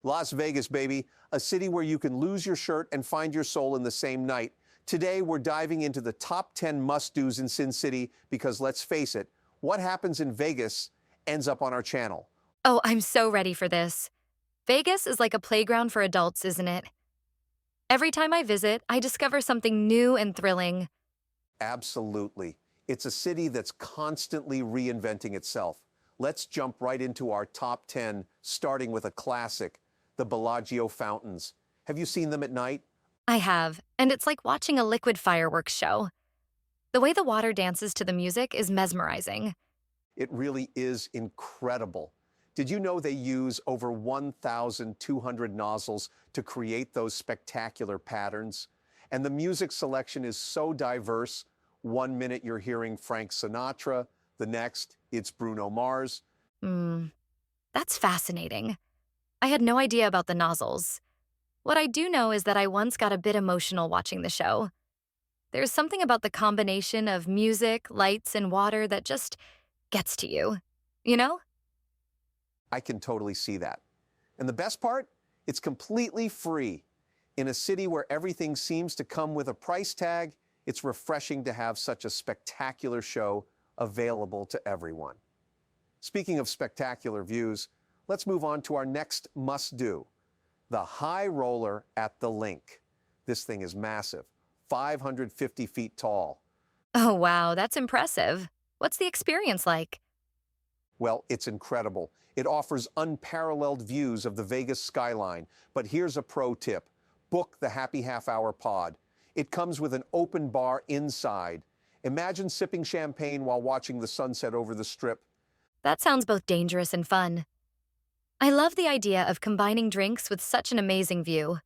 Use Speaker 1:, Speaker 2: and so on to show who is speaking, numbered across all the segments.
Speaker 1: Las Vegas, baby, a city where you can lose your shirt and find your soul in the same night. Today, we're diving into the top 10 must-dos in Sin City because let's face it, what happens in Vegas ends up on our channel.
Speaker 2: Oh, I'm so ready for this. Vegas is like a playground for adults, isn't it? Every time I visit, I discover something new and thrilling.
Speaker 1: Absolutely. It's a city that's constantly reinventing itself. Let's jump right into our top 10, starting with a classic, the Bellagio fountains. Have you seen them at night?
Speaker 2: I have, and it's like watching a liquid fireworks show. The way the water dances to the music is mesmerizing.
Speaker 1: It really is incredible. Did you know they use over 1,200 nozzles to create those spectacular patterns? And the music selection is so diverse. One minute you're hearing Frank Sinatra, the next it's Bruno Mars.
Speaker 2: Hmm, that's fascinating. I had no idea about the nozzles. What I do know is that I once got a bit emotional watching the show. There's something about the combination of music, lights, and water that just gets to you. You know?
Speaker 1: I can totally see that. And the best part? It's completely free. In a city where everything seems to come with a price tag, it's refreshing to have such a spectacular show available to everyone. Speaking of spectacular views, let's move on to our next must-do, the high roller at the Link. This thing is massive, 550 feet tall.
Speaker 2: Oh, wow, that's impressive. What's the experience like?
Speaker 1: Well, it's incredible. It offers unparalleled views of the Vegas skyline. But here's a pro tip. Book the Happy Half Hour pod. It comes with an open bar inside. Imagine sipping champagne while watching the sunset over the Strip.
Speaker 2: That sounds both dangerous and fun. I love the idea of combining drinks with such an amazing view.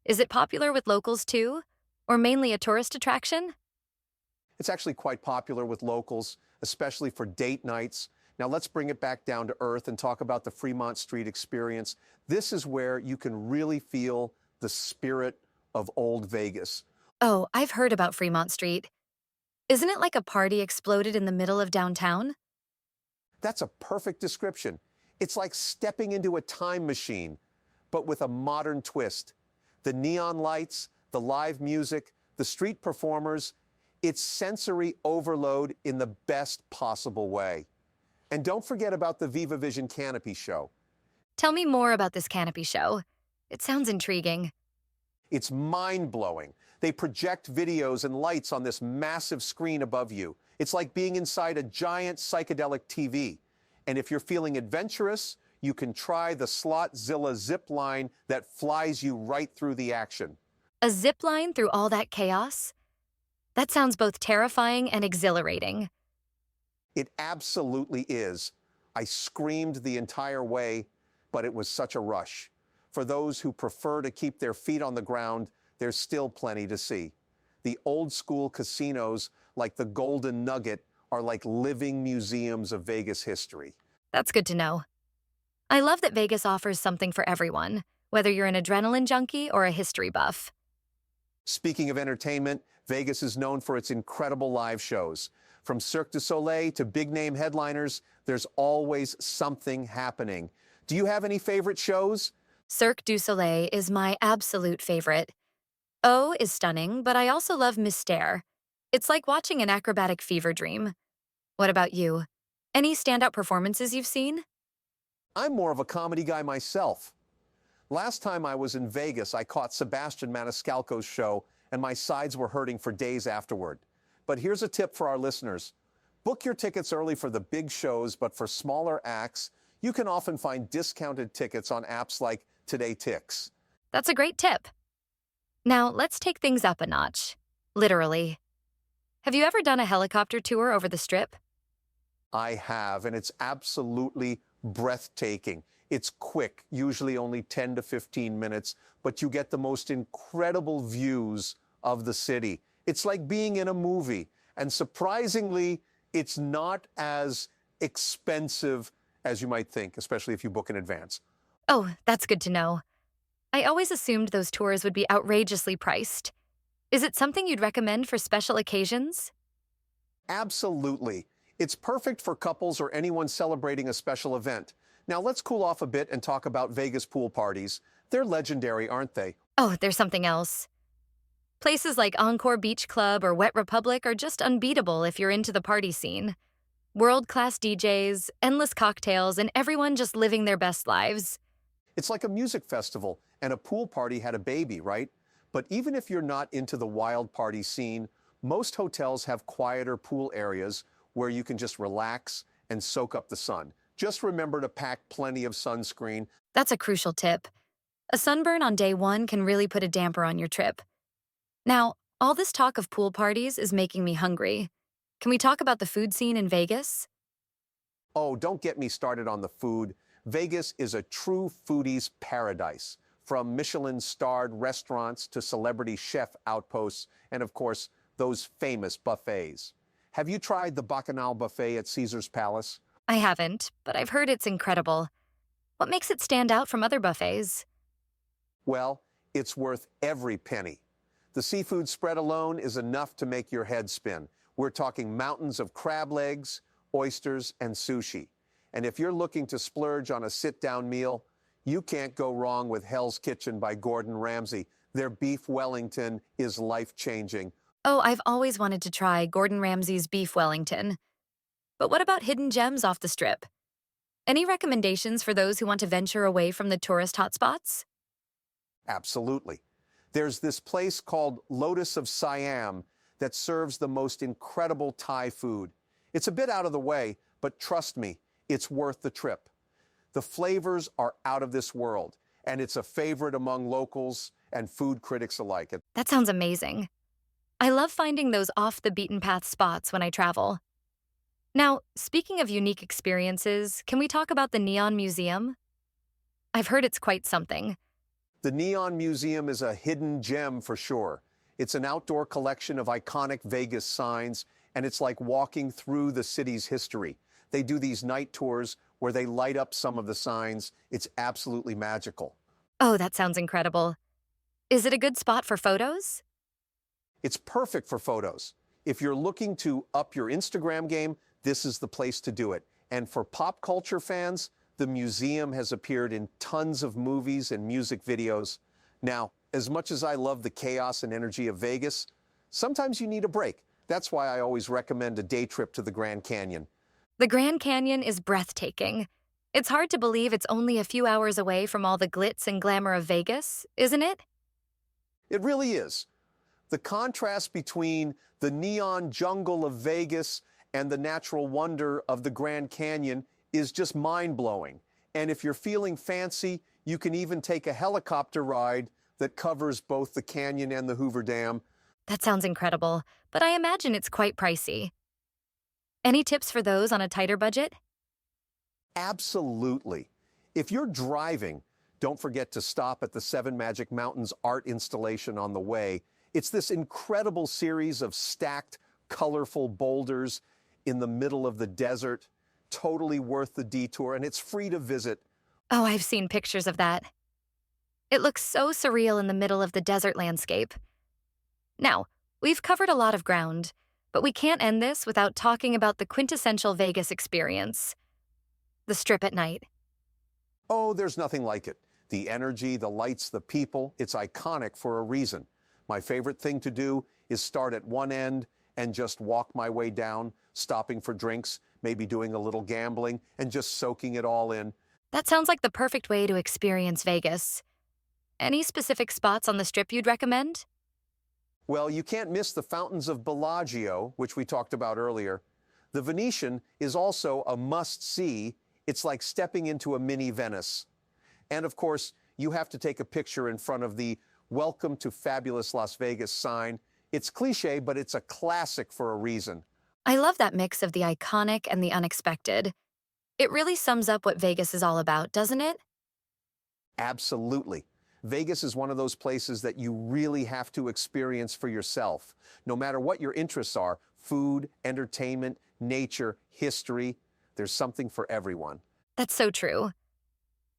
Speaker 2: Is it popular with locals too? Or mainly a tourist attraction?
Speaker 1: It's actually quite popular with locals, especially for date nights. Now let's bring it back down to earth and talk about the Fremont Street Experience. This is where you can really feel the spirit of old Vegas.
Speaker 2: Oh, I've heard about Fremont Street. Isn't it like a party exploded in the middle of downtown?
Speaker 1: That's a perfect description. It's like stepping into a time machine, but with a modern twist. The neon lights, the live music, the street performers, it's sensory overload in the best possible way. And don't forget about the Viva Vision Canopy Show.
Speaker 2: Tell me more about this canopy show. It sounds intriguing.
Speaker 1: It's mind-blowing. They project videos and lights on this massive screen above you. It's like being inside a giant psychedelic TV. And if you're feeling adventurous, you can try the Slotzilla zip line that flies you right through the action.
Speaker 2: A zip line through all that chaos? That sounds both terrifying and exhilarating.
Speaker 1: It absolutely is. I screamed the entire way, but it was such a rush. For those who prefer to keep their feet on the ground, there's still plenty to see. The old school casinos, like the Golden Nugget, are like living museums of Vegas history.
Speaker 2: That's good to know. I love that Vegas offers something for everyone, whether you're an adrenaline junkie or a history buff.
Speaker 1: Speaking of entertainment, Vegas is known for its incredible live shows. From Cirque du Soleil to big-name headliners, there's always something happening. Do you have any favorite shows?
Speaker 2: Cirque du Soleil is my absolute favorite. O is stunning, but I also love Mystère. It's like watching an acrobatic fever dream. What about you? Any standout performances you've seen?
Speaker 1: I'm more of a comedy guy myself. Last time I was in Vegas, I caught Sebastian Maniscalco's show, and my sides were hurting for days afterward. But here's a tip for our listeners. Book your tickets early for the big shows, but for smaller acts, you can often find discounted tickets on apps like Today Tix.
Speaker 2: That's a great tip. Now, let's take things up a notch. Literally. Have you ever done a helicopter tour over the Strip?
Speaker 1: I have, and it's absolutely breathtaking. It's quick, usually only 10 to 15 minutes, but you get the most incredible views of the city. It's like being in a movie, and surprisingly, it's not as expensive as you might think, especially if you book in advance.
Speaker 2: Oh, that's good to know. I always assumed those tours would be outrageously priced. Is it something you'd recommend for special occasions?
Speaker 1: Absolutely. It's perfect for couples or anyone celebrating a special event. Now let's cool off a bit and talk about Vegas pool parties. They're legendary, aren't they?
Speaker 2: Oh, there's something else. Places like Encore Beach Club or Wet Republic are just unbeatable if you're into the party scene. World-class DJs, endless cocktails, and everyone just living their best lives.
Speaker 1: It's like a music festival, and a pool party had a baby, right? But even if you're not into the wild party scene, most hotels have quieter pool areas where you can just relax and soak up the sun. Just remember to pack plenty of sunscreen.
Speaker 2: That's a crucial tip. A sunburn on day one can really put a damper on your trip. Now, all this talk of pool parties is making me hungry. Can we talk about the food scene in Vegas?
Speaker 1: Oh, don't get me started on the food. Vegas is a true foodie's paradise. From Michelin-starred restaurants to celebrity chef outposts, and of course, those famous buffets. Have you tried the Bacchanal buffet at Caesar's Palace?
Speaker 2: I haven't, but I've heard it's incredible. What makes it stand out from other buffets?
Speaker 1: Well, it's worth every penny. The seafood spread alone is enough to make your head spin. We're talking mountains of crab legs, oysters, and sushi. And if you're looking to splurge on a sit-down meal, you can't go wrong with Hell's Kitchen by Gordon Ramsay. Their beef Wellington is life-changing.
Speaker 2: Oh, I've always wanted to try Gordon Ramsay's beef Wellington. But what about hidden gems off the strip? Any recommendations for those who want to venture away from the tourist hotspots?
Speaker 1: Absolutely. There's this place called Lotus of Siam that serves the most incredible Thai food. It's a bit out of the way, but trust me, it's worth the trip. The flavors are out of this world, and it's a favorite among locals and food critics alike.
Speaker 2: That sounds amazing. I love finding those off-the-beaten-path spots when I travel. Now, speaking of unique experiences, can we talk about the Neon Museum? I've heard it's quite something.
Speaker 1: The Neon Museum is a hidden gem for sure. It's an outdoor collection of iconic Vegas signs, and it's like walking through the city's history. They do these night tours where they light up some of the signs. It's absolutely magical.
Speaker 2: Oh, that sounds incredible. Is it a good spot for photos?
Speaker 1: It's perfect for photos. If you're looking to up your Instagram game, this is the place to do it. And for pop culture fans, the museum has appeared in tons of movies and music videos. Now, as much as I love the chaos and energy of Vegas, sometimes you need a break. That's why I always recommend a day trip to the Grand Canyon.
Speaker 2: The Grand Canyon is breathtaking. It's hard to believe it's only a few hours away from all the glitz and glamour of Vegas, isn't it?
Speaker 1: It really is. The contrast between the neon jungle of Vegas and the natural wonder of the Grand Canyon is just mind-blowing. And if you're feeling fancy, you can even take a helicopter ride that covers both the canyon and the Hoover Dam.
Speaker 2: That sounds incredible, but I imagine it's quite pricey. Any tips for those on a tighter budget?
Speaker 1: Absolutely. If you're driving, don't forget to stop at the Seven Magic Mountains art installation on the way. It's this incredible series of stacked, colorful boulders in the middle of the desert. Totally worth the detour, and it's free to visit.
Speaker 2: Oh, I've seen pictures of that. It looks so surreal in the middle of the desert landscape. Now, we've covered a lot of ground, but we can't end this without talking about the quintessential Vegas experience. The Strip at night.
Speaker 1: Oh, there's nothing like it. The energy, the lights, the people, it's iconic for a reason. My favorite thing to do is start at one end and just walk my way down, stopping for drinks, maybe doing a little gambling, and just soaking it all in.
Speaker 2: That sounds like the perfect way to experience Vegas. Any specific spots on the Strip you'd recommend?
Speaker 1: Well, you can't miss the fountains of Bellagio, which we talked about earlier. The Venetian is also a must-see. It's like stepping into a mini Venice. And of course, you have to take a picture in front of the "Welcome to Fabulous Las Vegas" sign. It's cliche, but it's a classic for a reason.
Speaker 2: I love that mix of the iconic and the unexpected. It really sums up what Vegas is all about, doesn't it?
Speaker 1: Absolutely. Vegas is one of those places that you really have to experience for yourself. No matter what your interests are, food, entertainment, nature, history, there's something for everyone.
Speaker 2: That's so true.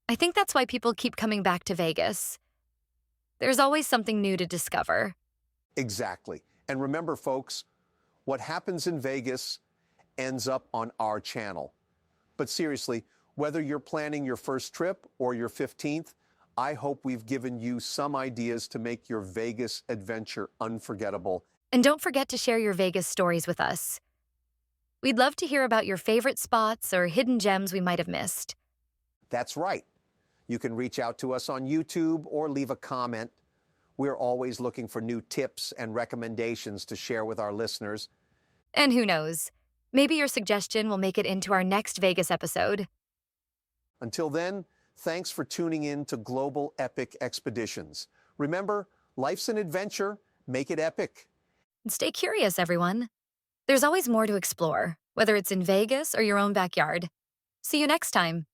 Speaker 2: I think that's why people keep coming back to Vegas. There's always something new to discover.
Speaker 1: Exactly. And remember, folks, what happens in Vegas ends up on our channel. But seriously, Whether you're planning your first trip or your 15th, I hope we've given you some ideas to make your Vegas adventure unforgettable.
Speaker 2: And don't forget to share your Vegas stories with us. We'd love to hear about your favorite spots or hidden gems we might have missed.
Speaker 1: That's right. You can reach out to us on YouTube or leave a comment. We're always looking for new tips and recommendations to share with our listeners.
Speaker 2: And who knows, maybe your suggestion will make it into our next Vegas episode.
Speaker 1: Until then, thanks for tuning in to Global Epic Expeditions. Remember, life's an adventure. Make it epic.
Speaker 2: And stay curious, everyone. There's always more to explore, whether it's in Vegas or your own backyard. See you next time.